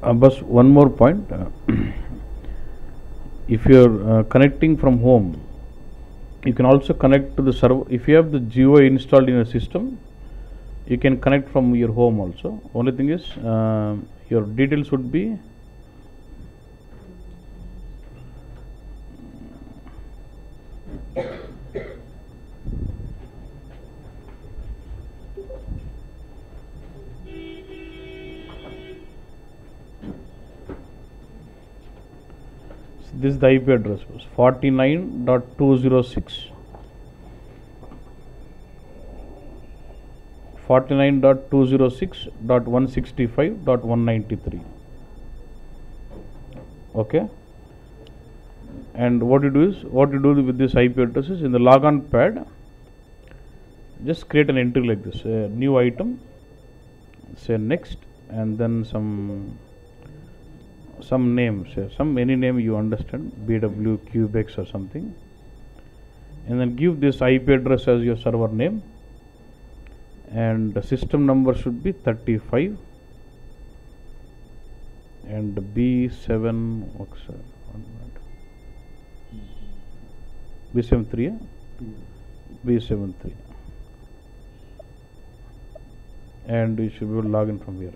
But one more point. If you are connecting from home, you can also connect to the server. If you have the GUI installed in your system, you can connect from your home also. Only thing is, your details would be this is the IP address was 49.206 49.206.165.193. okay, and what you do with this IP address is in the logon pad just create an entry like this, a new item, say next, and then some name, say any name you understand, BW Cubex or something, and then give this IP address as your server name, and the system number should be 35 and B7 B73 B73, and you should be able to log in from here,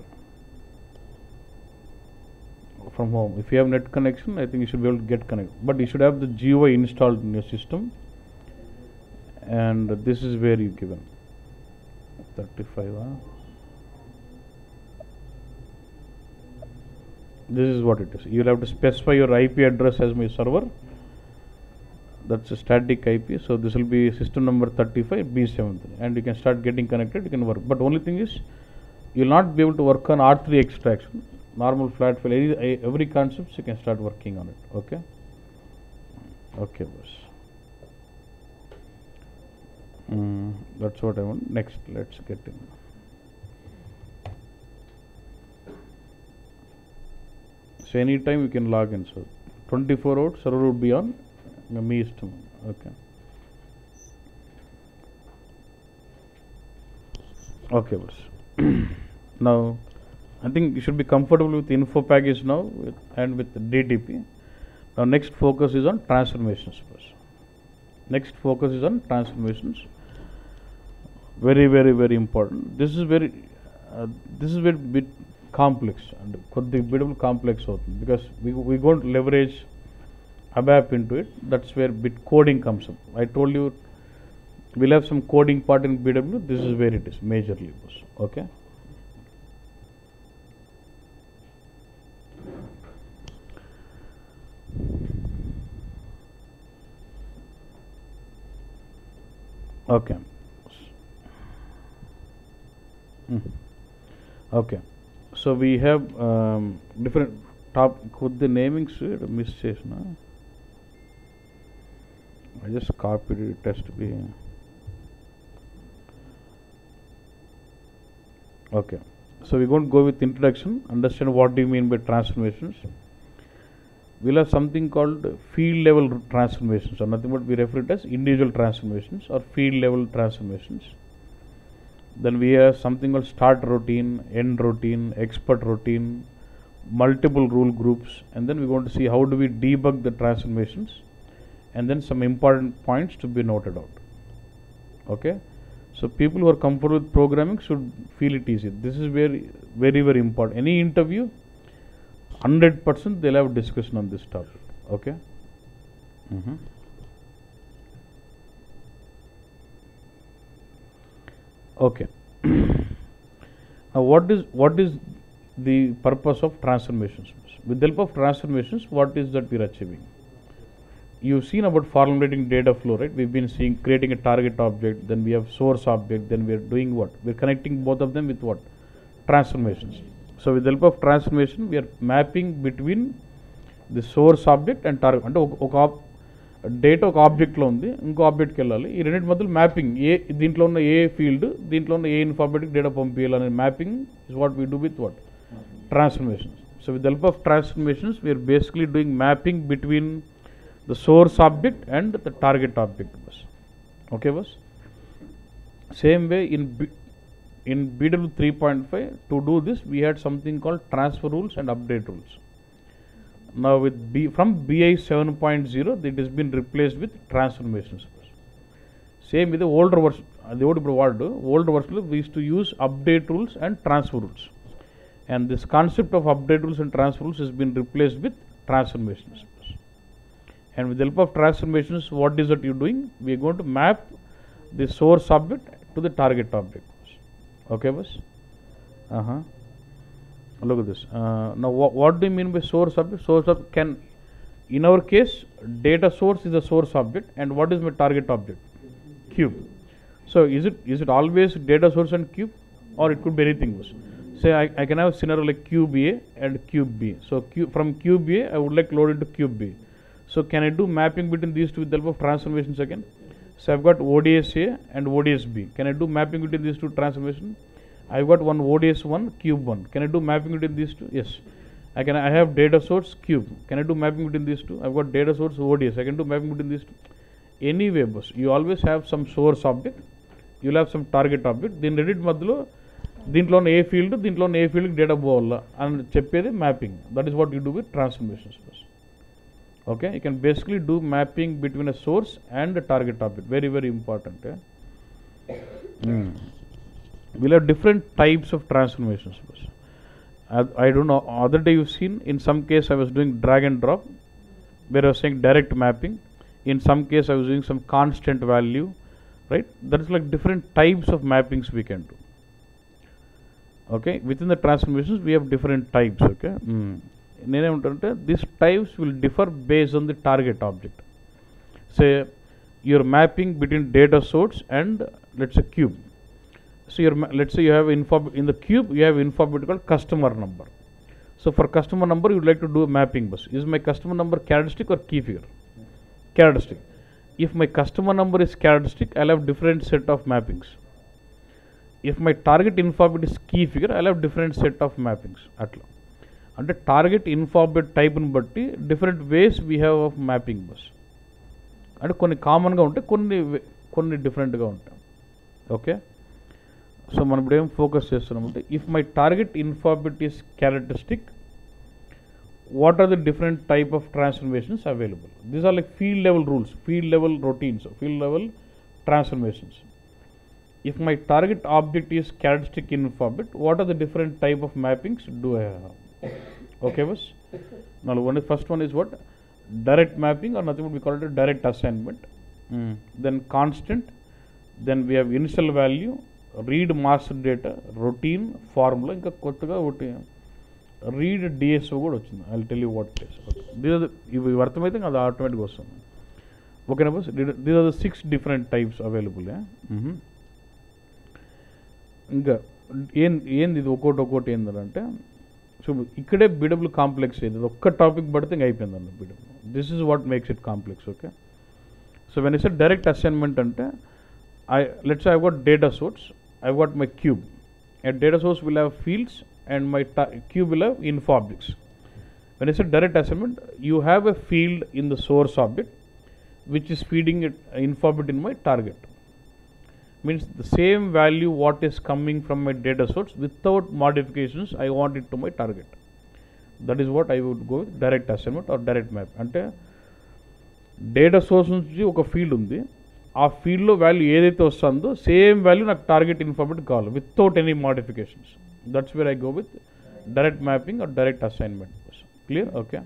from home. If you have net connection, I think you should be able to get connected, but you should have the GUI installed in your system, and this is where you given 35. This is what it is. You will have to specify your IP address as my server. That's a static IP. So this will be system number 35 B73, and you can start getting connected. You can work, but only thing is you will not be able to work on R3 extraction. Normal flat file, every concept you can start working on it. Okay. Okay, boss. That's what I want. Next, let's get in. So anytime you can log in. So 24 hours server would be on. Me system. Okay. Okay, boss. Now, I think you should be comfortable with info package now and with DTP. Now, next focus is on transformations. Next focus is on transformations. Very, very, very important. This is very bit complex and could be bit complex because we going to leverage ABAP into it. That's where bit coding comes up. I told you we'll have some coding part in BW. This is where it is majorly. Okay. Okay. Okay. So we have different top. Could the naming miss chesna? I just copied it. Test be. Okay. So we're going to go with introduction. Understand what do you mean by transformations. We'll have something called field level transformations, or nothing but we refer it as individual transformations or field level transformations. Then we have something called start routine, end routine, expert routine, multiple rule groups, and then we're going to see how do we debug the transformations, and then some important points to be noted out. Okay. So people who are comfortable with programming should feel it easy. This is very, very, very important. Any interview, 100% they'll have discussion on this topic. Okay. Okay. Now what is the purpose of transformations? With the help of transformations, what is that we are achieving? You've seen about formulating data flow, right? We've been seeing creating a target object, then we have source object, then we are doing what? We're connecting both of them with what? Transformations. So with the help of transformation, we are mapping between the source object and target. అంటే ఒక data ఒక ఆబ్జెక్ట్లో ఉంది, ఇంకో ఆబ్జెక్ట్కి వెళ్ళాలి. ఈ రెండింటి మధ్యలో mapping, దీంట్లో ఉన్న ఏ ఫీల్డ్, దీంట్లో ఉన్న ఏ ఇన్ఫార్మేటిక్ డేటా పంపించాలనే mapping is what we do with what? Transformations. So with the help of transformations, we are basically doing mapping between the source object and the target object. Okay, boss. Same way in in BW 3.5, to do this, we had something called transfer rules and update rules. Now with from BI 7.0, it has been replaced with transformations. Same with the older version. The older version, we used to use update rules and transfer rules. And this concept of update rules and transfer rules has been replaced with transformations. And with the help of transformations, what is that you're doing? We are going to map the source object to the target object. Okay, boss? Look at this. Now, what do you mean by source object? Source object can, in our case, data source is a source object, and what is my target object? Cube. So, is it always data source and cube, or it could be anything, boss? Say I can have a scenario like cube A and cube B. So, from cube A, I would like to load into cube B. So, can I do mapping between these two with the help of transformations again? So, I've got ODS A and ODS B. Can I do mapping between these two transformations? I've got one ODS 1, cube 1. Can I do mapping between these two? Yes. I have data source cube. Can I do mapping between these two? I've got data source ODS. I can do mapping between these two. Anyway, boss, you always have some source object. You'll have some target object. Then Reddit madlo, దీంట్లో ఏ field data పోవాలా అని చెప్పేది mapping. That is what you do with transformations. Okay, you can basically do mapping between a source and a target object. Very, very important. We'll have different types of transformations. I don't know, other day you've seen, in some case I was doing drag and drop, where I was saying direct mapping. In some case I was doing some constant value, right? That is like different types of mappings we can do. Okay, within the transformations we have different types. Okay, these types will differ based on the target object. Say you're mapping between data source and let's say cube. So let's say you have in the cube you have info bit called customer number. So for customer number you would like to do a mapping bus. Is my customer number characteristic or key figure? Characteristic. If my customer number is characteristic, I'll have different set of mappings. If my target info bit is key figure, I'll have different set of mappings. Atla. అంటే target ఇన్ఫార్మేట్ టైప్ని బట్టి different ways we have of mapping bus. అంటే కొన్ని కామన్గా ఉంటాయి, కొన్ని డిఫరెంట్గా ఉంటాయి. Okay, so మనం ఇప్పుడు ఏం ఫోకస్ చేస్తున్నామంటే, if my target informat is characteristic, what are the different type of transformations available? These are like field level rules, field level routines, field level transformations. If my target object is characteristic inforbit, what are the different type of mappings do I have? Okay, boss. Now first one is what? Direct mapping, or nothing would be called a direct assignment. Then constant, then we have initial value, read master data, routine, formula, ఇంకా కొత్తగా ఒకటి read DSO కూడా వచ్చింది. I will tell you what it is. ఇవి అర్థమైతే అది ఆటోమేటిక్గా వస్తుంది. ఓకేనా బస్? These are the 6 different types available. ఇంకా ఏంది ఇది ఒక్కోటి ఏంటంటే, సో ఇక్కడే బిడబ్ల్యూ కాంప్లెక్స్ అయింది. ఒక్క టాపిక్ పడితే ఇంకా అయిపోయిందండి BW. This is what makes it complex. Okay, so when is direct assignment అంటే, let's I got data source, I got my cube, and data source will have fields and my cube will have info objects. When I say direct assignment, you have a field in the source object which is feeding it info object in my target. Means the same value what is coming from my data source without modifications, I want it to my target. That is what I would go with direct assignment or direct map. అంటే data source నుంచి ఒక field ఉంది, ఆ ఫీల్డ్లో value ఏదైతే వస్తుందో same value నాకు target ఇన్ఫార్మేట్ కావాలి without any modifications. That's where I go with direct mapping or direct assignment. Clear? Okay.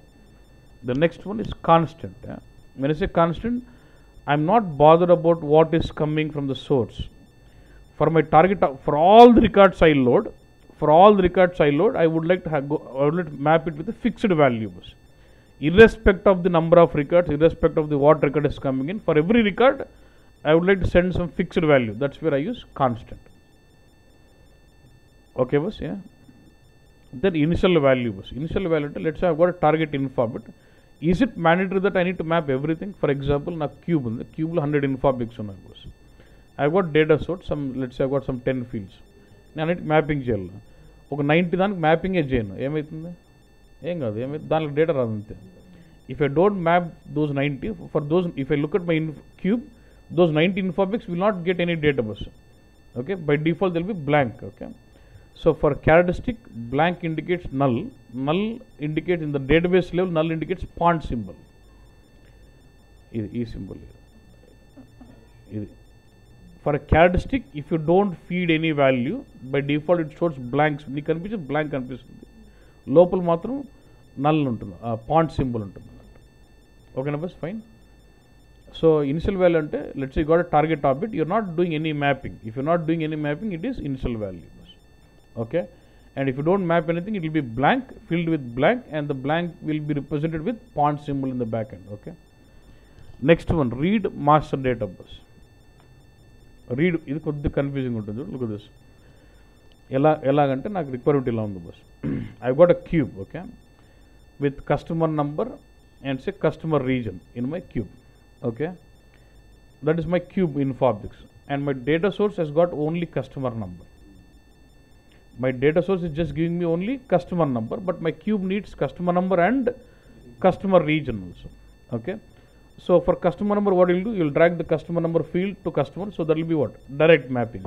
The next one is constant. When I say constant, I'm not bothered about what is coming from the source. For my target, for all the records I load, I would like to map it with a fixed value. Irrespective of the number of records, irrespective of the what record is coming in, for every record, I would like to send some fixed value. That's where I use constant. Okay, boss, yeah. Then initial value, boss. Initial value, let's say I've got a target info object. Is it mandatory that I need to map everything? For example, na cube undi, cube lo 100 info objects unnai, boss. I've got data source, let's say I've got some 10 fields. నేను అన్నిటికి mapping చేయాలి. ఒక 90 దానికి మ్యాపింగే చేయను, ఏమవుతుంది? ఏం కాదు, ఏమైతే దానికి డేటా రాదు అంతే. If I don't map those 90, for those, if I look at my cube, those 90 info objects will not get any data, boss. Okay, by default there will be blank. Okay, so for characteristic, blank indicates null. Null indicates in the database level, null indicates pond symbol. E symbol. For a characteristic, if you don't feed any value, by default it stores blanks. నీకు కనిపించే blank కనిపిస్తుంది, లోపల మాత్రం null ఉంటుంది, pant symbol ఉంటుంది. ఓకేనా boss, fine. So initial value అంటే let's you got a target object, you're not doing any mapping. If you're not doing any mapping, it is initial value. Okay, and if you don't map anything, it will be blank, filled with blank, and the blank will be represented with pond symbol in the back end. Okay, next one, read master data bus. Read, ఇది కొద్దిగా confusing ఉంటుంది. Look at this. ఎలాగంటే నాకు requirement ఇలా ఉంది bus. I got a cube, okay, with customer number and say customer reason in my cube. Okay, that is my cube info objects, and my data source has got only customer number. My data source is just giving me only customer number, but my cube needs customer number and customer region also. Okay, so for customer number, what you will do, you will drag the customer number field to customer, so that will be what, direct mapping.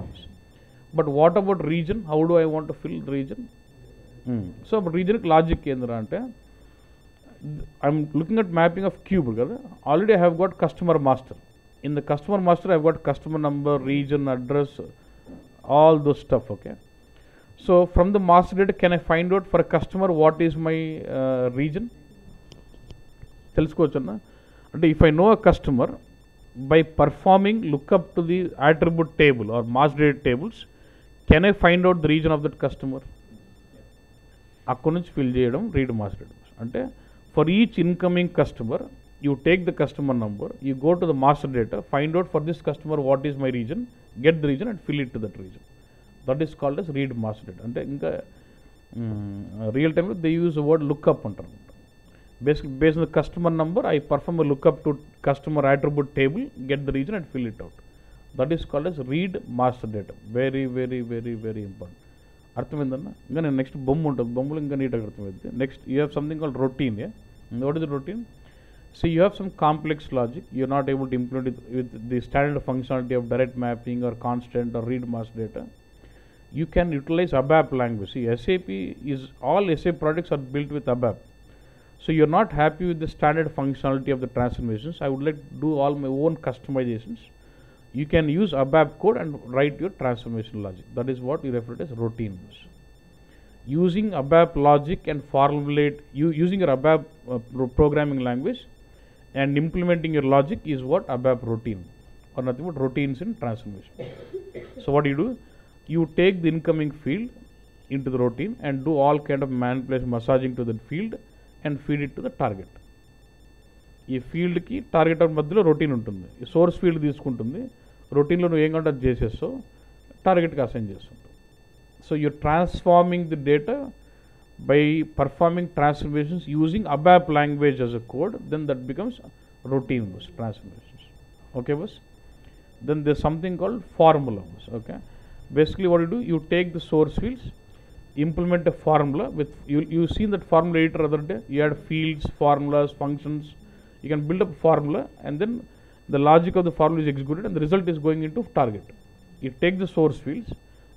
But what about region? How do I want to fill region? So region logic endra ante, I'm looking at mapping of cube. Already I have got customer master. In the customer master, I have got customer number, region, address, all those stuff. Okay, so from the master data, can I find out for a customer what is my region? Telusukochunna ante, if I know a customer by performing lookup to the attribute table or master data tables, can I find out the region of that customer? Akkodi nunchi fill cheyadam read master data. Ante for each incoming customer, you take the customer number, you go to the master data, find out for this customer what is my region, get the region and fill it to that region. That is called as read master data. Ante inka real time they use the word lookup antaru. Basically, based on the customer number, I perform a lookup to customer attribute table, get the region and fill it out. That is called as read master data. Very, very, very, very important. అర్థమైందన్న. ఇంకా నేను next బొమ్మ ఉంటుంది, బొమ్మలు ఇంకా నీట్గా అర్థమైంది. Next you have something called routine. What is the routine? So you have some complex logic, you're not able to implement it with the standard functionality of direct mapping or constant or read master data. You can utilize ABAP language. See, SAP is, all SAP products are built with ABAP. So you're not happy with the standard functionality of the transformations. I would like to do all my own customizations. You can use ABAP code and write your transformation logic. That is what we refer to as routines. Using ABAP logic and formulate, using your ABAP programming language and implementing your logic is what ABAP routine, or nothing but routines in transformation. So what you do? You take the incoming field into the routine and do all kind of manipulation, massaging to that field and feed it to the target. ఈ ఫీల్డ్కి target మధ్యలో routine ఉంటుంది. ఈ source field తీసుకుంటుంది, రొటీన్లో నువ్వు ఏం కంటే అది చేసేస్తావు, టార్గెట్కి అసైన్ చేస్తుంటావు. So you're transforming the data by performing transformations using ABAP language as a code, then that becomes routine based transformations. Okay boss? Then there's something called formula. Okay, basically what you do, you take the source fields, implement a formula with, you seen that formula editor other day, you add fields, formulas, functions, you can build up a formula and then the logic of the formula is executed and the result is going into target. You take the source fields,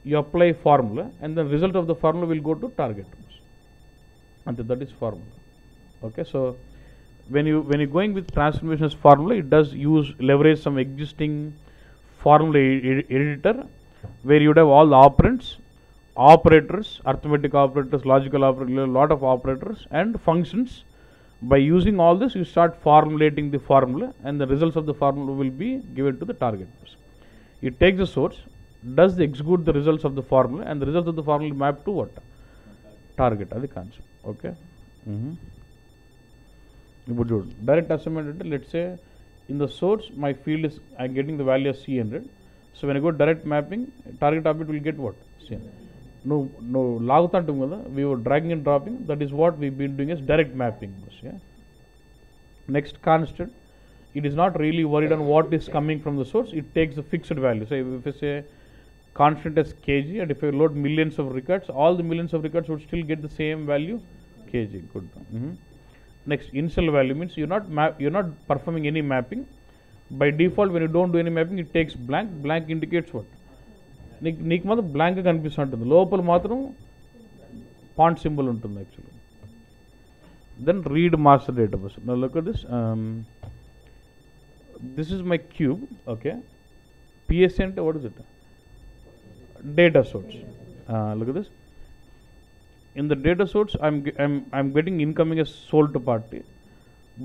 you apply formula and the result of the formula will go to target. And that is formula. Okay, so when you're going with transformations formula, it does leverage some existing formula editor where you would have all the operands, operators, arithmetic operators, logical operators, a lot of operators and functions. By using all this, you start formulating the formula and the results of the formula will be given to the target. It takes the source, does execute the results of the formula and the results of the formula map to what? Target. That's the concept. Okay. Direct assignment, let's say in the source my field is, I'm getting the value of C100. So when I go direct mapping, target object will get what? C100. No lagutantum kada, we were dragging and dropping. That is what we've been doing as direct mapping. Yeah. Next, constant. It is not really worried on what is coming from the source. It takes the fixed value. So if I say constant as kg, and if I load millions of records, all the millions of records would still get the same value, kg. Good. Next, initial value means you're not performing any mapping. By default, when you don't do any mapping, it takes blank. Blank indicates what? నీకు మాత్రం బ్లాంక్గా కనిపిస్తుంటుంది, లోపల మాత్రం point symbol ఉంటుంది actually. Then read master database. Now look at this. This is my cube. Okay, PSC అంటే what is it? Data source. Look at this. In the data source, I'm getting incoming as sold to party,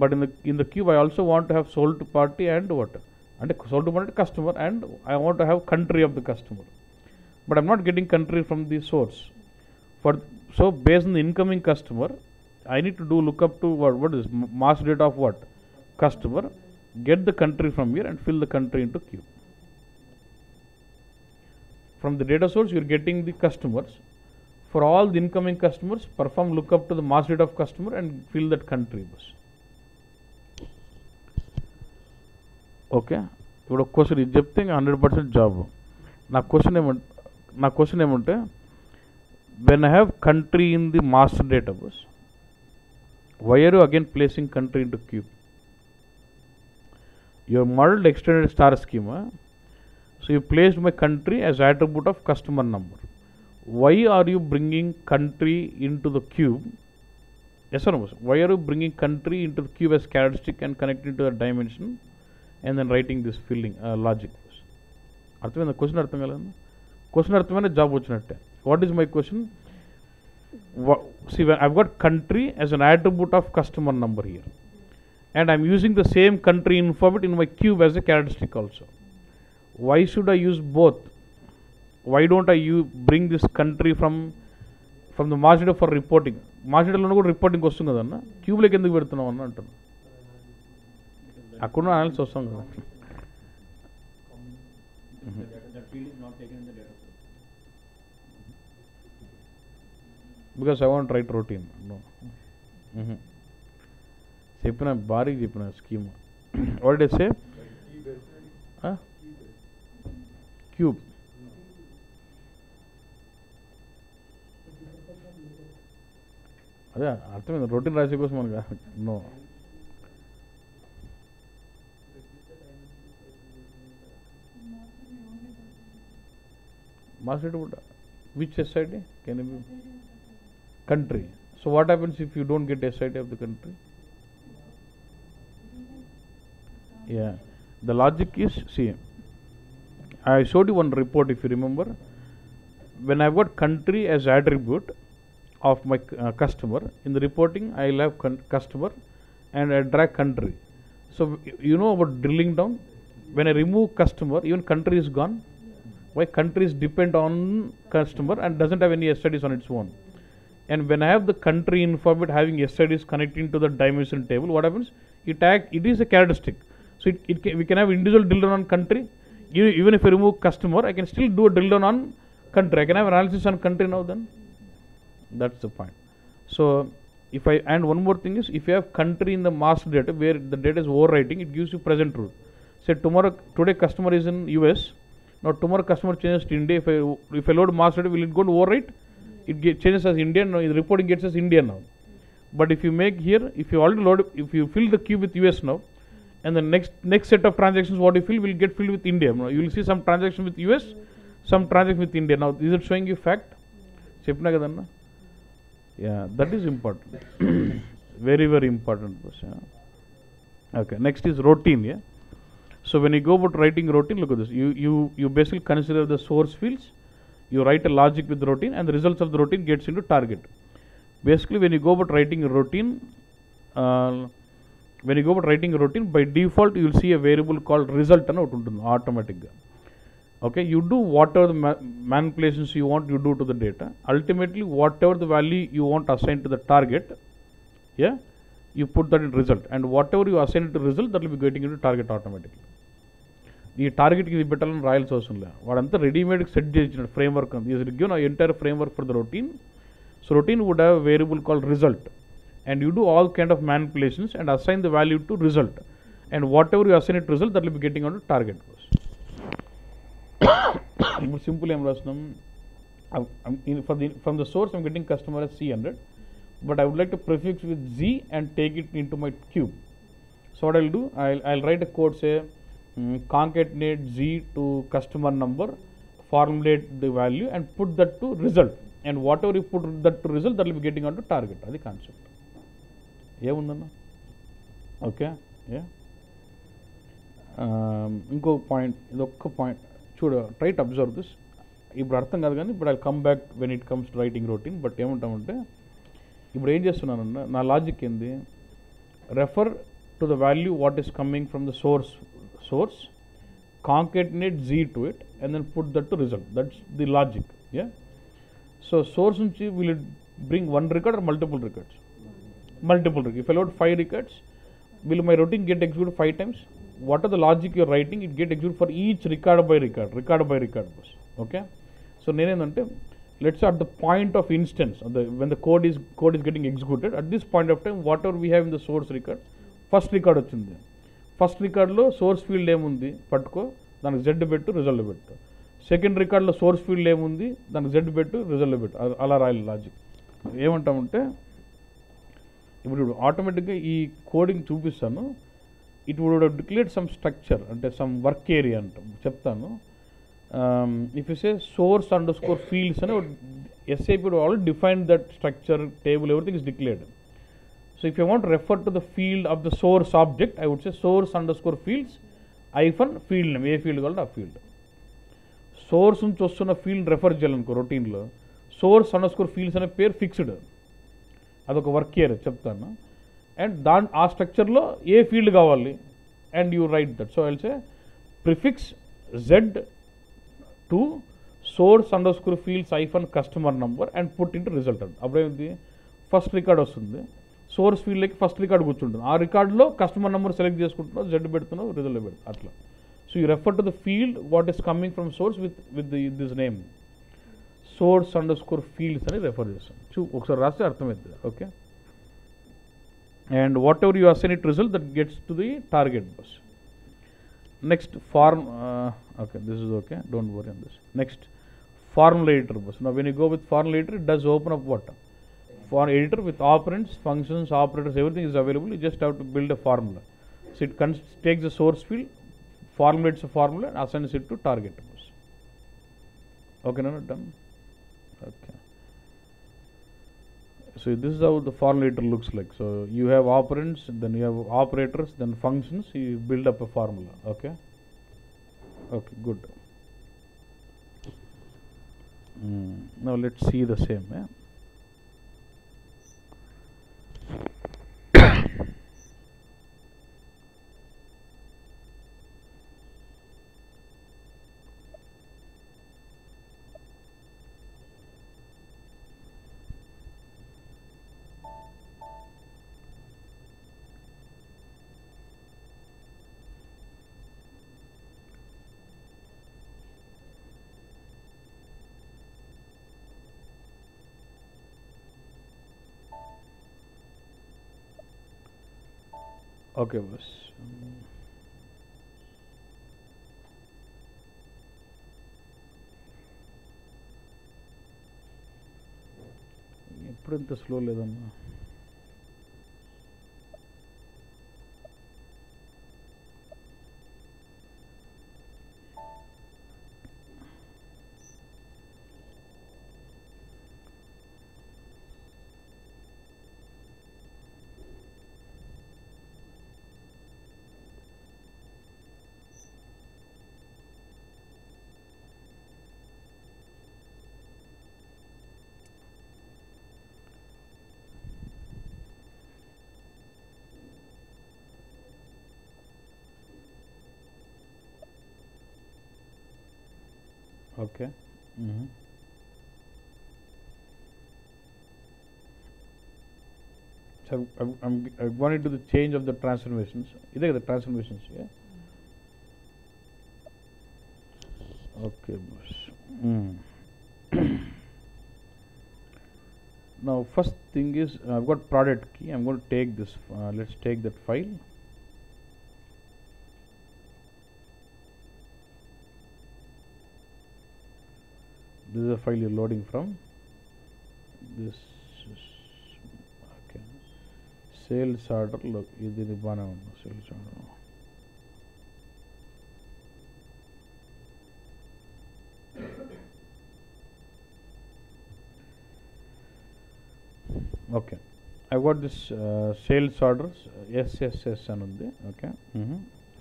but in the cube I also want to have sold to party and what? And sold to party customer, and I want to have country of the customer, but I'm not getting country from the source. So based on the incoming customer, I need to do lookup to what is master data of what? Customer. Get the country from here and fill the country into cube. From the data source, you are getting the customers. For all the incoming customers, perform lookup to the master data of customer and fill that country bus. Okay. ఇప్పుడు ఒక question ఇది చెప్తే ఇంకా 100% job. నా question ఏమంటే when I have country in the master data బస్, why are you again placing country into cube? Your modelled extended star schema. So you placed my country as attribute of customer number. Why are you bringing country into the cube? Yes or no? Why are you bringing country into the cube as characteristic and connecting to the dimension and then writing this filling logic? అర్థమైందా question? అర్థం కాలేదు. Question అర్థమైనా job వచ్చినట్టే. What is my question? See, when I've got country as an attribute of customer number here, and I'm using the same country information in my cube as a characteristic also. Why should I use both? Why don't I bring this country from the master data for reporting? Master data lo kuda reporting వస్తుంది కదన్నా, cube లోకి ఎందుకు పెడుతున్నావు అన్న అంటున్నా. అక్కడ analysis వస్తాం కదా. Because I want to write routine. No. చెప్పిన భారీగా చెప్పిన scheme. What did I say? Cube. అదే అర్థమైంది, రొటీన్ రాసే కోసం మనకు. No, master data which SIT can be country. So what happens if you don't get SIT of the country? Yeah, the logic is, see, I showed you one report if you remember. When I've got country as attribute of my customer, in the reporting I'll have customer and I drag country. So you know about drilling down. When I remove customer, even country is gone. Why? Countries depend on customer and doesn't have any SIDs on its own. And when I have the country information having SIDs connecting to the dimension table, what happens? It is a characteristic. So we can have individual drill down on country. Even if I remove customer, I can still do a drill down on country. I can have analysis on country now then. That's the point. So and one more thing is, if you have country in the master data where the data is overwriting, it gives you present truth. Say today customer is in US. Now tomorrow customer changes to India. If I load master data, will it go to overwrite? It changes as Indian. Now the reporting gets as Indian now. But if you make here, if you fill the queue with US now, and the next set of transactions what you fill will get filled with India. You will see some transaction with US, some transaction with India. Now is it showing you fact? Chepna kadanna. Yeah, that is important. Very, very important. Yeah. Okay, next is routine. Yeah. So when you go about writing routine, look at this. You basically consider the source fields. You write a logic with the routine, and the results of the routine gets into target. Basically, when you go about writing a routine, by default you will see a variable called result and automatic. Okay, you do whatever the manipulations you want, you do to the data. Ultimately, whatever the value you want assigned to the target, yeah, you put that in result, and whatever you assign to result, that will be getting into target automatically. The target is better than రాయాల్సి అవసరం లేదు. వాడంతా readymade set చేసిన framework ఉంది. Is given entire framework for the routine. So routine would have variable called result, and you do all kind of manipulations and assign the value to result, and whatever you assign it to result, that will be getting on to target. Simple I'm rasnam. From the source I'm getting customer as C100, but I would like to prefix with Z and take it into my cube. So what I'll do, I'll write a code, say concatenate Z to customer number formulate the value and put that to result, and whatever you put that to result, that will be getting onto target. Adi concept. ఏముందన్న? Okay, ఇంకో point, ఇదొక్క point చూడు, try to observe this. ఇప్పుడు అర్థం కాదు కానీ ఇప్పుడు I come back when it comes to writing routine. But ఏమంటామంటే ఇప్పుడు ఏం చేస్తున్నానన్న, నా లాజిక్ ఏంది, refer to the value what is coming from the source, concatenate Z to it, and then put that to result. That's the logic. Yeah. So source nunchi will it bring one record or multiple records? Multiple records. If I load 5 records, will my routine get executed 5 times? What are the logic you're writing? It get executed for each record by record. Okay. So nenendante, let's say at the point of instance, when the code is getting executed, at this point of time, whatever we have in the source record, first record వచ్చింది. First రికార్డ్లో source field ఏముంది పట్టుకో, దానికి Z పెట్టు, result పెట్టు. Second రికార్డ్లో source field ఏముంది, దానికి Z పెట్టు, result పెట్టు. అలా రాయాలి లాజిక్. ఏమంటామంటే ఇప్పుడు ఆటోమేటిక్గా ఈ కోడింగ్ చూపిస్తాను. It would declare some structure, అంటే సమ్ వర్క్ ఏరియా అంటాం, చెప్తాను. If you say source underscore fields అని SAP would already define that structure, table, everything is declared. So if you want to refer to the field of the source object, I would say source underscore fields hyphen field name. A field కావాలంటే ఆ field. Source నుంచి వస్తున్న field refer చేయాలనుకో రొటీన్లో, source underscore fields అనే పేరు fixed, అదొక work area చెప్తాను. And ఆ స్ట్రక్చర్లో ఏ ఫీల్డ్ కావాలి, and you write that. So I will say prefix Z to source underscore fields hyphen customer number and put into result. అప్పుడేమిటి, ఫస్ట్ రికార్డ్ వస్తుంది, సోర్స్ ఫీల్డ్కి ఫస్ట్ రికార్డ్ కూర్చుంటుంది, ఆ రికార్డులో కస్టమర్ నెంబర్ సెలెక్ట్ చేసుకుంటున్నావు, జెడ్ పెడుతున్నావు, result పెడుతుంది. అట్లా. So you refer to the field what is coming from source with this name, source underscore fields అని రెఫర్ చేస్తాం. ఒకసారి రాస్తే అర్థమవుతుంది. Okay. And whatever you assign it result that gets to the target బస్. Next form, okay, this is okay, don't worry on this. Next formula editor బస్. Now when you go with formula editor, it does open up what for editor with operands, functions, operators, everything is available. You just have to build a formula. So it takes the source field, formulates a formula, and assigns it to target. Okay, no, done. Okay. So this is how the formula editor looks like. So you have operands, then you have operators, then functions. You build up a formula. Okay. Okay, good. Now let's see the same. Yeah? Okay, boss. ఎప్పుడు ఇంత slow లేదన్నా. Okay. So I'm going to the change of the transformations. These are the transformations. Yeah. Okay, boss. Now, first thing is I've got product key. I'm going to take this. Let's take that file. This is a file you're loading from. This is okay. Sales order. Look, this is the sales order. I got this sales orders SSS అని ఉంది. Okay,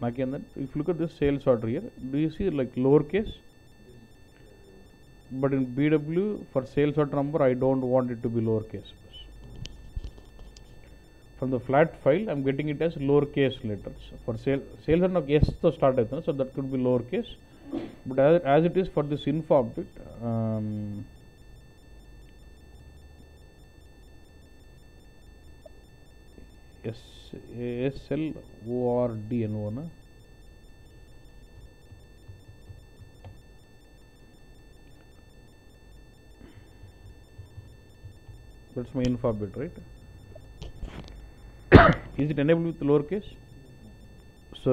నాకేందంటే if you look at this sales order here, do you see like lowercase? But in BW for sales order number I don't want it to be lowercase. From the flat file I'm getting it as lowercase letters. For sales order నాకు S తో start అవుతుంది, so that could be lowercase. But as it is for this info object, SLORD అనువనా, that's my info object, right? Is it enabled with lowercase? So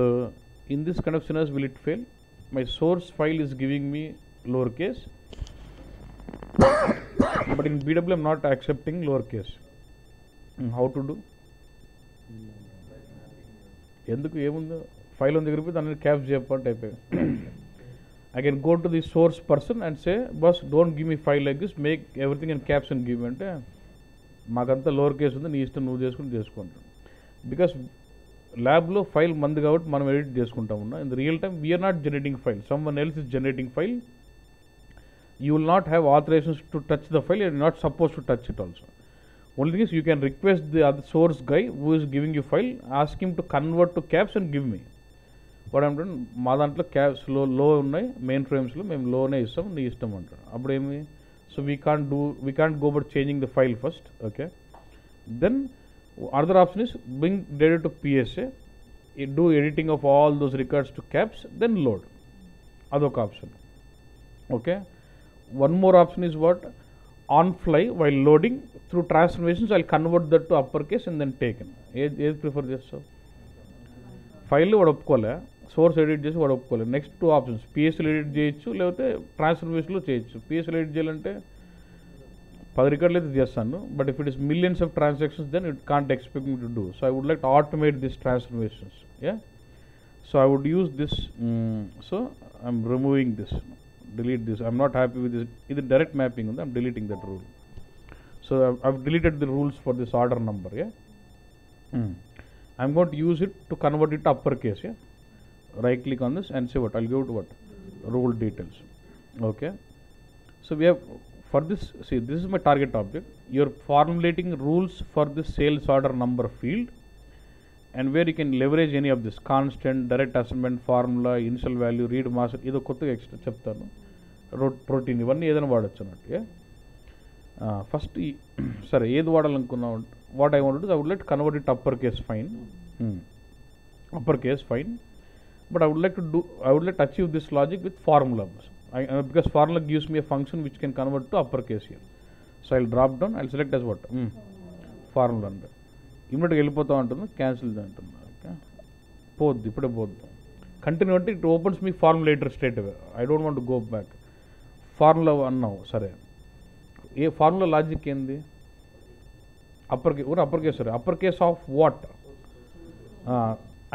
in this kind of scenarios will it fail? My source file is giving me lowercase, but in BW I'm not accepting lowercase. How to do? ఎందుకు ఏముందో file ఉంది దగ్గర పోయి దాన్ని caps చెప్పండి అయిపోయి. I can go to the source person and say, boss, don't give me file like this, make everything in caps and give me అంటే మాకంతా లోవర్ కేస్ ఉంది, నీ ఇష్టం నువ్వు చేసుకుంటాను. బికాస్ ల్యాబ్లో ఫైల్ మంది కాబట్టి మనం ఎడిట్ చేసుకుంటాం ఉన్నా. In the real time we're not generating file, someone else is generating file. You will not have authorisations to touch the file, you are not supposed to touch it also. Only thing is you can request the other source guy who is giving you file, ask him to convert to caps and give me. What I'm doing, మా దాంట్లో caps లో ఉన్నాయి, main ఫ్రేమ్స్లో మేము లోనే ఇస్తాం, నీ ఇష్టం అంటాడు. అప్పుడు ఏమి, so we can't go but changing the file first. Okay, then other option is bring data to PSA, do editing of all those records to caps, then load. అదొక option. Okay, one more option is what, on fly while loading through transformations I'll convert that to uppercase and then taken. ఏది prefer చేస్తావు? File వాడు ఒప్పుకోలే, source edit చేసి వాడు ఒప్పుకోలేదు. Next two options, పిఎస్ఎల్ edit చేయొచ్చు, లేకపోతే ట్రాన్స్ఫర్మేషన్లో చేయొచ్చు. పిఎస్ఎల్ ఎడిట్ చేయాలంటే 10 రికార్డులు అయితే చేస్తాను, but if it is millions of transactions then it can't expect me to do. So I would like to automate this transformations. Ya, so I would use this. So I'm removing this, delete this. I'm not happy with this. Either direct mapping, I'm deleting that rule. So I've deleted the rules for this order number. Yeah, I'm going to use it to convert it to uppercase. Yeah, right click on this and say what, I'll go to what, rule details. Okay, so we have for this, see, this is my target object. You're formulating rules for this sales order number field, and where you can leverage any of this constant, direct assignment, formula, initial value, read master. ఇది కొత్తగా extra చెప్తాను, routine ఇవన్నీ ఏదైనా వాడచ్చు అన్నట్టు. First సరే ఏది వాడాలనుకున్నావు, what I want I would like convert it upper case fine, but I would like to achieve this logic with formula, because formula gives me a function which can convert to upper case here. So I will drop down, I will select as what, formula అంటే ఇమ్మీడియట్గా వెళ్ళిపోతా ఉంటుంది, cancel అంటుంది. Okay, పోద్ది, ఇప్పుడే పోద్దాం. Continue అంటే it opens me formulator straight away. I don't want go back. Formula అన్నావు, సరే, ఏ ఫార్ములా లాజిక్ ఏంది? Upper case of what?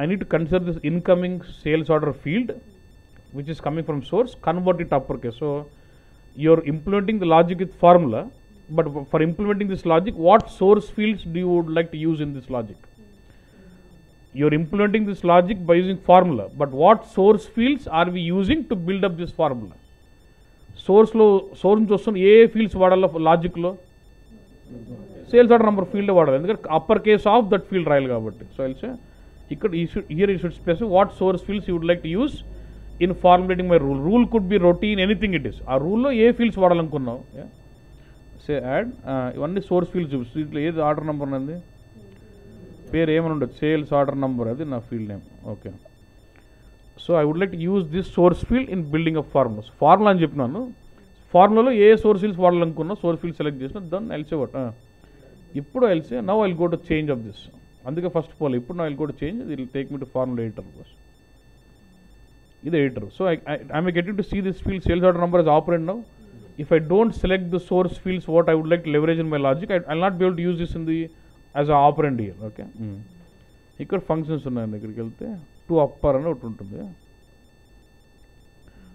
I need to consider this incoming sales order field which is coming from source, convert it upper case. So you're implementing the logic with formula, but for implementing this logic, what source fields do you would like to use in this logic? You're implementing this logic by using formula, but what source fields are we using to build up this formula? Source నుంచి వస్తున్న ఏ fields వాడాలో లాజిక్లో, sales order number field వాడాలి, ఎందుకంటే upper case of that field రాయాలి కాబట్టి. So అయితే ఇక్కడ here you should specify what source fields you would like to use in formulating my rule. Rule could be routine, anything it is. ఆ రూల్లో ఏ fields వాడాలనుకున్నావు, సే యాడ్, ఇవన్నీ source fields చూపిస్తుంది. ఇట్లా ఏది ఆర్డర్ నెంబర్ ఉన్నది, పేరు ఏమని ఉండదు, సేల్స్ ఆర్డర్ నెంబర్, అది నా field name. Okay, so I would like to use this source field in building of formulas. Formula అని చెప్పినాను, ఫార్ములాలో ఏ సోర్స్ ఫీల్డ్స్ వాడాలనుకున్నా సోర్స్ ఫీల్డ్ సెలెక్ట్ చేసిన, దెన్ ఐల్ సే వాట్, ఇప్పుడు I'll say now I'll go to change of this. అందుకే first పోలే, ఇప్పుడు I'll go to change, it will take me to formula editor. ఇది editor. So I may getting to see this field sales order number is operant now. If I don't select the source fields what I would like to leverage in my logic, I'll not be able to use this in the as a operand here. Okay, ఇక్కడ functions ఉన్నాయి, ఇక్కడికి వెళ్తే to upper అని ఒకటి ఉంటుంది.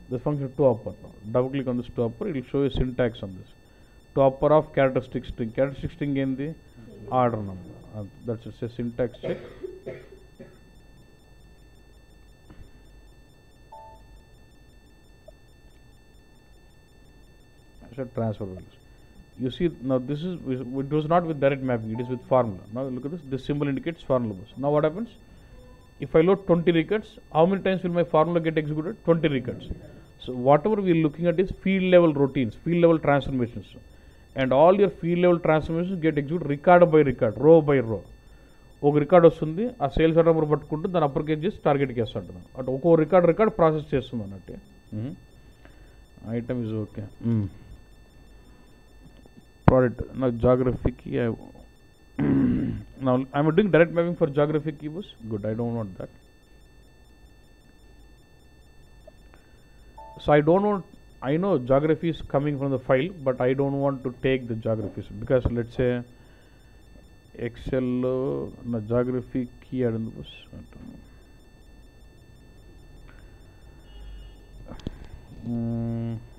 This function to upper, double click on this to upper, it will show you syntax on this. To upper of characteristic string. Characteristic string ఏంటి? order number. That's a syntax check. Transfer values. You see now this is, it was not with direct mapping, it is with formula. Now look at this, this symbol indicates formula bus. Now what happens? If I load 20 records, how many times will my formula get executed? 20 records. So whatever we are looking at is field level routines, field level transformations, and all your field level transformations get executed record by record, row by row. ఒక record వస్తుంది, ఆ sales order number పట్టుకుంటూ దాన్ని upper cage చేసి టార్గెట్కి వేస్తాడు. అటు ఒక్కో record process చేస్తుంది అన్నట్టు. Item is okay. Product now geography key. Now I'm doing direct mapping for geography keywords. Good, I don't want that. So I don't want, I know geography is coming from the file, but I don't want to take the geographies, because let's say Excel na geography key adundu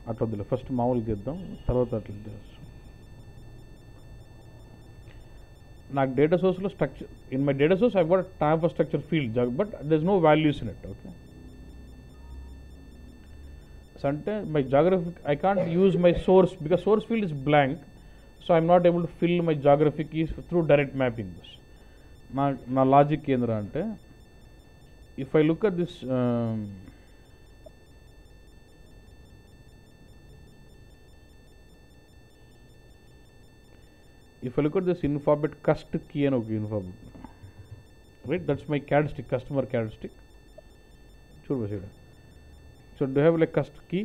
అట్లా first మామూలుగా చేద్దాం, తర్వాత అట్లా చేస్తాం. నాకు data సోర్స్లో structure, in my data source I got time for structure field, but there is no values in it. Okay, so అంటే my geography I can't use my source because source field is blank, so I'm not able to fill my geography keys through direct mapping. నా logic ఏంద్రా అంటే, if I look at this if I look at this infobit cust key and okay infobit, right, that's my characteristic, customer characteristic. So do I have like cust key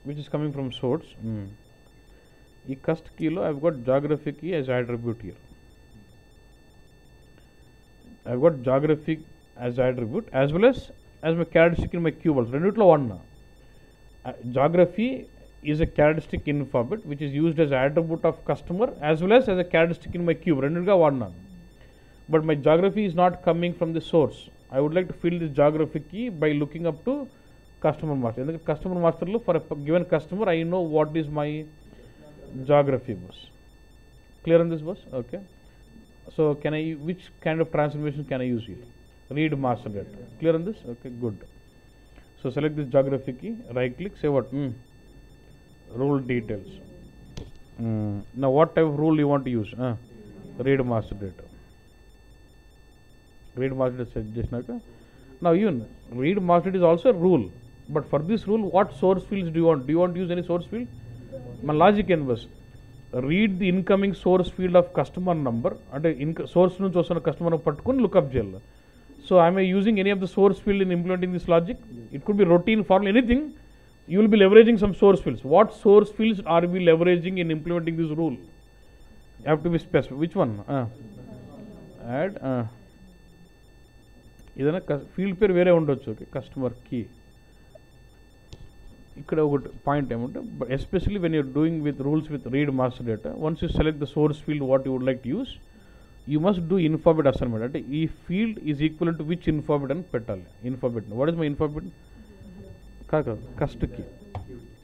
which is coming from source? This cust key lo I've got geographic key as attribute here. I've got geographic as attribute as well as my characteristic in my cube also. Rendutlo one na geography is a characteristic in infobit which is used as attribute of customer as well as a characteristic in my cube. Renduga vadna, but my geography is not coming from the source. I would like to fill this geography key by looking up to customer master. In the customer master lo for a given customer I know what is my geography bus. Clear on this bus? Okay, so can I, which kind of transformation can I use here? Read master data. Clear on this? Okay, good. So select this geography key, right click, say what? Rule details. Now what type of rule you want to use? Read master data. Read master data suggestion. Now even read master data is also a rule, but for this rule what source fields do you want? Do you want to use any source field? My logic in was read the incoming source field of customer number and source nunchi vastuna customer pattukoni lookup cheyala. So am I using any of the source field in implementing this logic? It could be routine, formula, anything. You will be leveraging some source fields. What source fields are we leveraging in implementing this rule? You have to be specific. Which one? Add ఏదైనా field పేరు వేరే ఉండొచ్చు. Okay, customer key. ఇక్కడ ఒకటి point ఏమంటే, especially when you're doing with rules with read master data, once you select the source field what you would like to use, you must do infobit assignment. అంటే ఈ field is equal to which infobit అని పెట్టాలి. Infobit, what is my infobit? కాదు, కస్ట్కి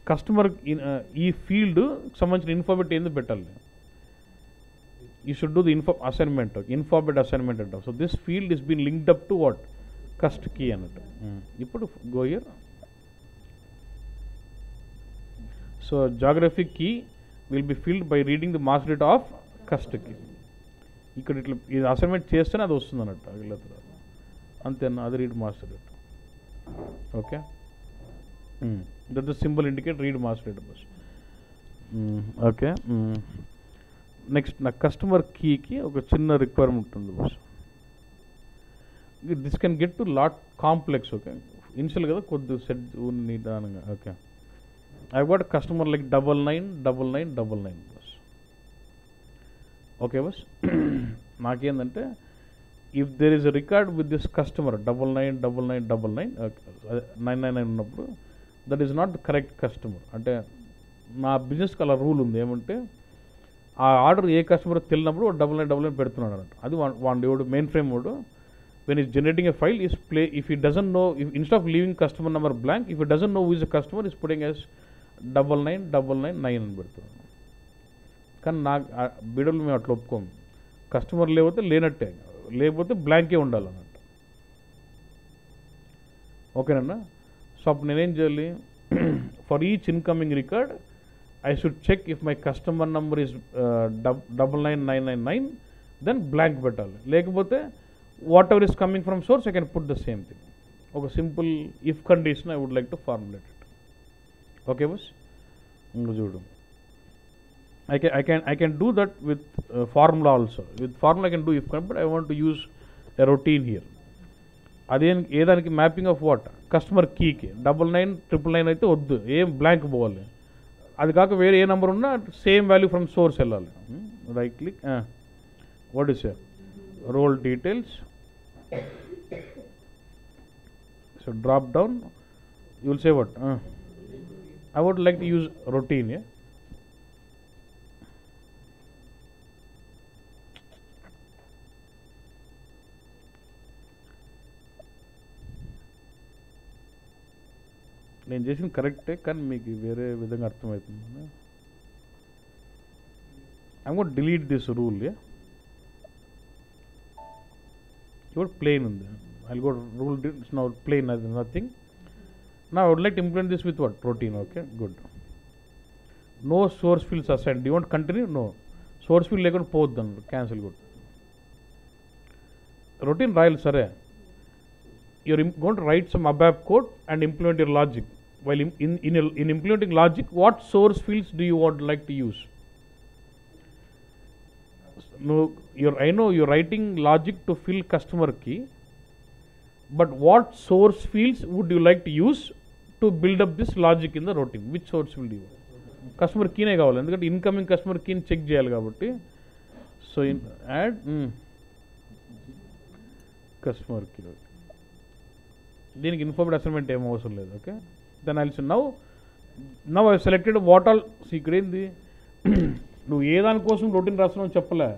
customer ఈ field సంబంధించిన ఇన్ఫాబిట్ ఏందో పెట్టాలి. You should do the assignment, infobit assignment and all. So this field is being linked up to what? Cust key another. ఇప్పుడు go here. So geographic key will be filled by reading the master data of cust key. ఇక్కడ ఇట్లా ఇది assignment చేస్తేనే అది వస్తుంది అన్నట్టు. అంతేనా? అది read master data. Okay, that the symbol indicate read master data boss. Okay, next నా కస్టమర్ కీకి ఒక చిన్న రిక్వైర్మెంట్ ఉంది boss. This can get to lot complex. Okay, initial కదా కొద్దిగా సెట్ నిదానంగా. Okay, I what customer like 999999 boss. Okay boss, నాకేందంటే if there is a record with this customer 999999 ఉన్నప్పుడు that is not the correct customer. అంటే నా బిజినెస్కి అలా rule ఉంది ఏమంటే, ఆ ఆర్డర్ ఏ కస్టమర్ తెలియనప్పుడు 9999 పెడుతున్నాడు అన్నట్టు. అది వాడు మెయిన్ ఫ్రేమ్ వాడు when is generating a file is play if he doesn't know, instead of leaving customer number blank, if he doesn't know who is the customer is putting as 999999 అని పెడుతున్నాడు. కానీ నాకు బీడోలు మేము అట్లా ఒప్పుకోము. కస్టమర్ లేకపోతే లేనట్టే, లేకపోతే బ్లాంకే ఉండాలన్నట్టు. ఓకేనన్నా. సో అప్పుడు నేనేం చేయాలి, for each incoming record I should check if my customer number is 99999, then blank పెట్టాలి. లేకపోతే whatever is coming from source I can put the same thing. ఒక simple if condition I would like to formulate it. Okay boss, ఇంకా చూడు, I can do that with formula also. With formula I can do if, but I want to use a routine here. అదే ఏదానికి mapping of what, customer కీకి 9999 అయితే వద్దు, ఏం blank పోవాలి. అది కాక వేరే ఏ నెంబర్ ఉన్నా సేమ్ వాల్యూ ఫ్రమ్ సోర్స్ వెళ్ళాలి. Right click, what is role details, so drop down, you will say what, I would like to use routine. Yeah, నేను చేసిన కరెక్టే, కానీ మీకు వేరే విధంగా అర్థమవుతుంది. I want delete this rule. ఇప్పుడు ప్లేన్ ఉంది, I go rule now plain, అది నథింగ్. నా I would like to implement this with what, routine. Okay, good. No source fields assign, the want continue, no source field లేకుండా పోవద్దు అన్నాడు, cancel. Good. Routine రాయాలి, సరే. You're going to write some ABAP code and implement your logic. While in implementing logic, what source fields do you like to use? No, I know you're writing logic to fill customer key, but what source fields would you like to use to build up this logic in the routine? Which source field do you want? Customer key ne kavali, endukante incoming customer key ni check cheyali kabatti. So add customer key. దీనికి ఇన్ఫార్మేట్ assignment ఏం అవసరం లేదు. Okay, then I will now I selected what all. ఇక్కడ ఏంది, నువ్వు ఏ దానికోసం routine రాస్తున్నావు చెప్పలే.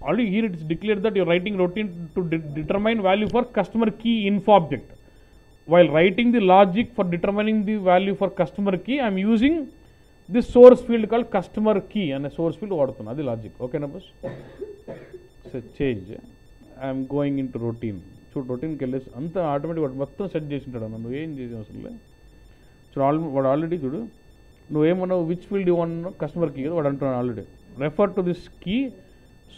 Already here it's declare that you're writing routine to determine value for customer key info object. While writing the logic for determining the value for customer key I'm using this source field called customer key అనే source field వాడుతున్నాను, అది logic. ఓకేనా బస్, change, I'm going into routine. చూడు, రొటీన్కి వెళ్ళేసి అంతా automatic వాడు మొత్తం సెట్ చేసి ఉంటాడు అన్న, నువ్వు ఏం చేసే అవసరం లేదు. చూడు, వాడు ఆల్రెడీ చూడు, నువ్వేమన్నావు విచ్ ఫీల్డ్ ఇవ్వన్నావు, కస్టమర్ కీ కదా వాడు అంటున్నాడు already. Refer to this key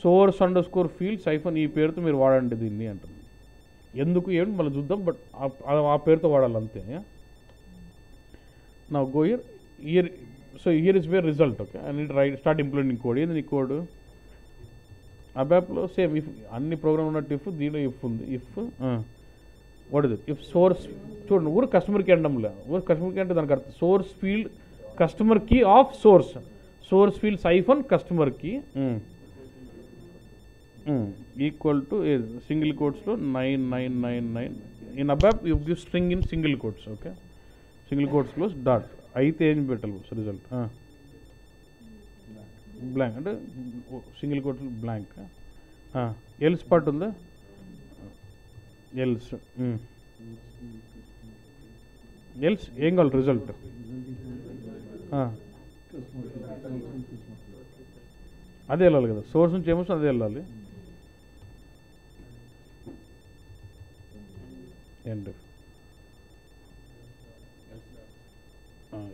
source _ field సైఫన్, ఈ పేరుతో మీరు వాడండి దీన్ని అంటుంది. ఎందుకు ఏమిటి మళ్ళీ చూద్దాం, బట్ ఆ పేరుతో వాడాలి అంతే. నా go year, so year is where result. Okay, I need right start implementing code. ఏంది నీ కోడ్, అబాప్లో సేమ్ ఇఫ్ అన్ని ప్రోగ్రామ్ ఉన్నట్టు ఇఫ్, దీనిలో ఇఫ్ ఉంది. If what is if source, చూడండి ఊరు కస్టమర్ కీ అనడంలే, ఊరు కస్టమర్ కీ అంటే దానికి అర్థం source field customer key of source, source field hyphen customer key equal to single కోట్స్లో 9999. In ABAP you give string in single quotes. Okay, single quotes close dot. అయితే ఏం పెట్టాలి result, blank అంటే single quote blank. Else part ఉందా, else ఏం కావాలి result, అదే వెళ్ళాలి కదా, సోర్స్ నుంచి ఏమొస్తుంది అదే వెళ్ళాలి. ఎండ్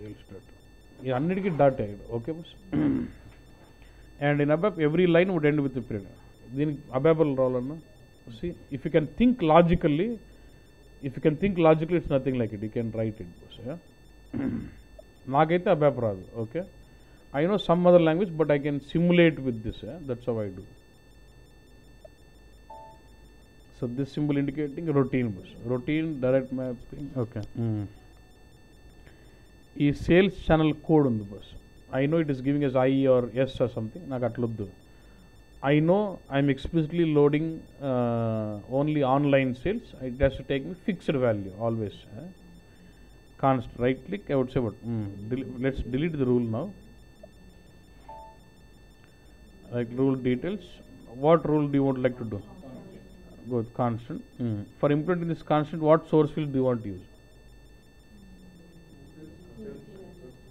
ఎల్స్ డాట్, ఇది అన్నిటికీ డాట్ అయ్యాడు. Okay bus. And in ABAP every line would end with a period. దీనికి అబాబుల్ రావాలన్నా, see if you can think logically, it's nothing like it, you can write it. నాకైతే అబాప్ రాదు. Okay, I know some other language but I can simulate with this. That's how I do. So this symbol indicating routine bus, routine direct mapping. Okay, ఈ sales channel code ఉంది bus. I know it is giving us I or S or something. నాకు అట్లొద్దు. I know I'm explicitly loading only online sales. It has to take me fixed value always. Constant. Right click. I would say what? Let's delete the rule now. Like rule details. What rule do you want like to do? Go with constant. For implementing this constant, what source field do you want to use?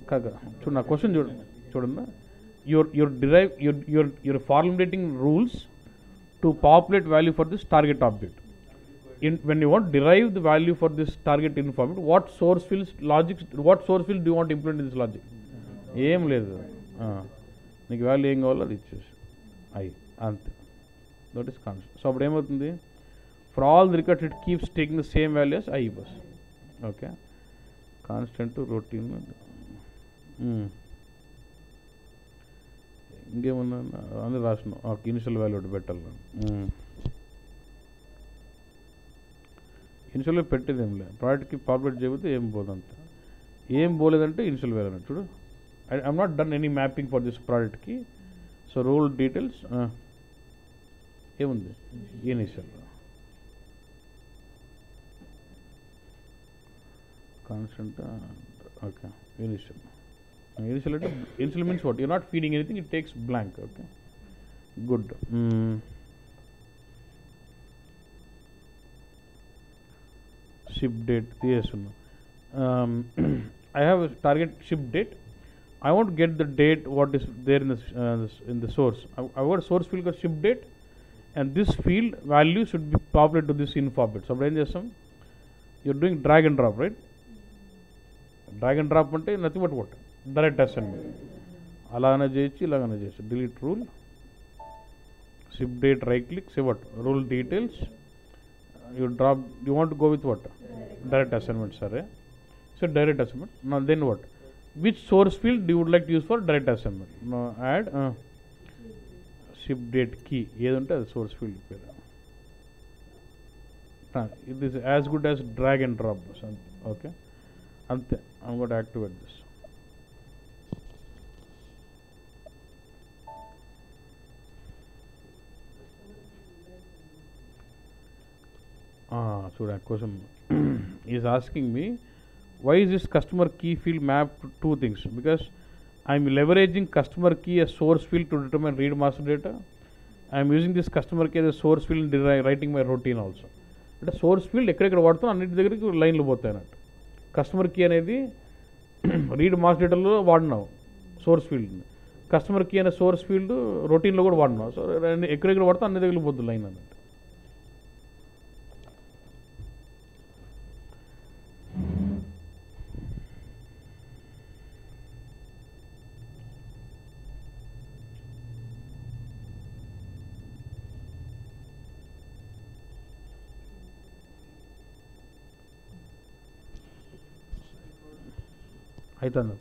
కాగా చూడు, నా question చూడండి. you're formulating rules to populate value for this target object. When you want to derive the value for this target informant, what source field do you want to implement in this logic? ఏం లేదు, నీకు value ఏం కావాలో అది ఇచ్చేసి I అంతే, that is constant. So అప్పుడు ఏమవుతుంది, for all the records it keeps taking the same value as I bus. Okay, constant routine. ఇంకేమన్నా అందరూ రాసిన ఇనిషియల్ వాల్యూ ఒకటి పెట్టాలి. ఇనిషియల్ వాల్యూ పెట్టేది ఏం లేదు, ప్రోడక్ట్కి పాపులేట్ చేయకపోతే ఏం పోదంత. ఏం పోలేదంటే ఇనిషియల్ వాల్యూ అన్నట్టు. చూడు, I'm not done any mapping for this ప్రోడక్ట్కి. సో రోల్ డీటెయిల్స్ ఏముంది, ఇనిషియల్ కాన్స్టెంట్. ఓకే, ఇనిషియల్ అంటే initial means what, you're not feeding anything, it takes blank. Okay, good. Ship date తీసేస్తున్నా. I have a target ship date. I want to get the date what is there in the source. I want source field called ship date, and this field value should be populated to this info bit. So ఏం చేస్తాం, you're doing drag and drop, right? Drag and drop అంటే nothing but what, direct assignment. అలాగనే చేయొచ్చు, ఇలాగనే చేయొచ్చు. delete rule, ship date, right click, say what, rule details, you drop, you want to go with what, direct assignment. సరే, so direct assignment. Now then what, which source field you would like to use for direct assignment? Now add ship date key, ఏదంటే అది source field పేరు. It is as good as drag and drop. Okay, అంతే. I'm going to activate this. So that question is asking me, why is this customer key field mapped to two things? Because I am leveraging customer key as source field to determine read master data. I am using this customer key as a source field in writing my routine also. But a source field ఎక్కడెక్కడ వాడుతాం అన్నింటి దగ్గరికి లైన్లు పోతాయి అన్నట్టు. Customer key అనేది read master డేటాలో వాడినావు source field, customer key అనే సోర్స్ ఫీల్డ్ రొటీన్లో కూడా వాడినావు. సో ఎక్కడెక్కడ వాడతాం అన్ని దగ్గరికి పోతుంది లైన్ అన్నట్టు. అవుతుంది.